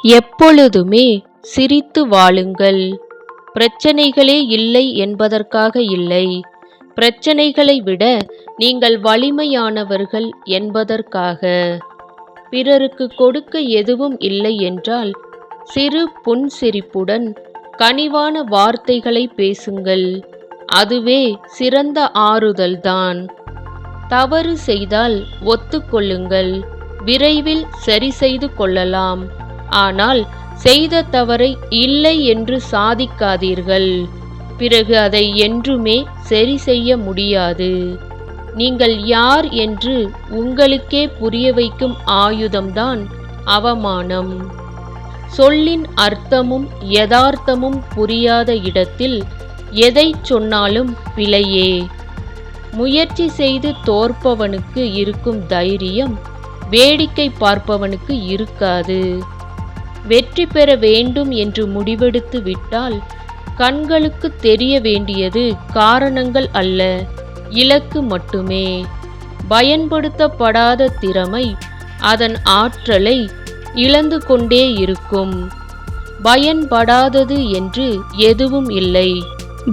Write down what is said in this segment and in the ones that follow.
எப்பொழுதுமே சிரித்து வாழுங்கள். பிரச்சனைகளே இல்லை என்பதற்காக இல்லை, பிரச்சனைகளை விட நீங்கள் வலிமையானவர்கள் என்பதற்காக. பிறருக்கு கொடுக்க எதுவும் இல்லை என்றால் சிறு புன்சிரிப்புடன் கனிவான வார்த்தைகளை பேசுங்கள். அதுவே சிறந்த ஆறுதல்தான். தவறு செய்தால் ஒத்துக்கொள்ளுங்கள், விரைவில் சரி செய்து கொள்ளலாம். ஆனால் செய்த தவறை இல்லை என்று சாதிக்காதீர்கள். பிறகு அதை என்றுமே சரி செய்ய முடியாது. நீங்கள் யார் என்று உங்களுக்கே புரிய வைக்கும் ஆயுதம்தான் அவமானம். சொல்லின் அர்த்தமும் யதார்த்தமும் புரியாத இடத்தில் எதை சொன்னாலும் பிழையே. முயற்சி செய்து தோற்பவனுக்கு இருக்கும் தைரியம் வேடிக்கை பார்ப்பவனுக்கு இருக்காது. வெற்றி பெற வேண்டும் என்று முடிவெடுத்து விட்டால் கண்களுக்கு தெரிய வேண்டியது காரணங்கள் அல்ல, இலக்கு மட்டுமே. பயன்படுத்தப்படாத திறமை அதன் ஆற்றலை இழந்து கொண்டே இருக்கும். பயன்படாதது என்று எதுவும் இல்லை,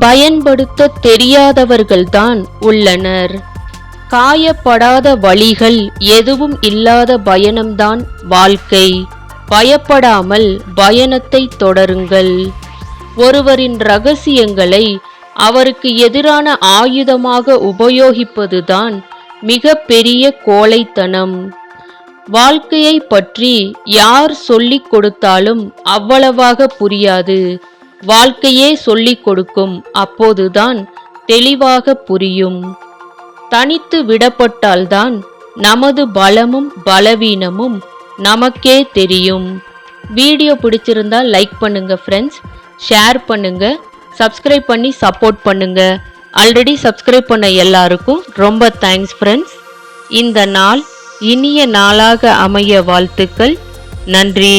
பயன்படுத்த தெரியாதவர்கள்தான் உள்ளனர். காயப்படாத வழிகள் எதுவும் இல்லாத பயணம்தான் வாழ்க்கை. பயப்படாமல் பயணத்தை தொடருங்கள். ஒருவரின் ரகசியங்களை அவருக்கு எதிரான ஆயுதமாக உபயோகிப்பதுதான் மிக பெரிய கோழைத்தனம். வாழ்க்கையை பற்றி யார் சொல்லிக் கொடுத்தாலும் அவ்வளவாக புரியாது. வாழ்க்கையே சொல்லிக் கொடுக்கும், அப்போதுதான் தெளிவாக புரியும். தனித்து விடப்பட்டால்தான் நமது பலமும் பலவீனமும் நமக்கே தெரியும். வீடியோ பிடிச்சிருந்தா லைக் பண்ணுங்க ஃப்ரெண்ட்ஸ், ஷேர் பண்ணுங்க, சப்ஸ்கிரைப் பண்ணி சப்போர்ட் பண்ணுங்க. ஆல்ரெடி சப்ஸ்கிரைப் பண்ண எல்லாருக்கும் ரொம்ப தேங்க்ஸ் ஃப்ரெண்ட்ஸ். இந்த நாள் இனிய நாளாக அமைய வாழ்த்துக்கள். நன்றி.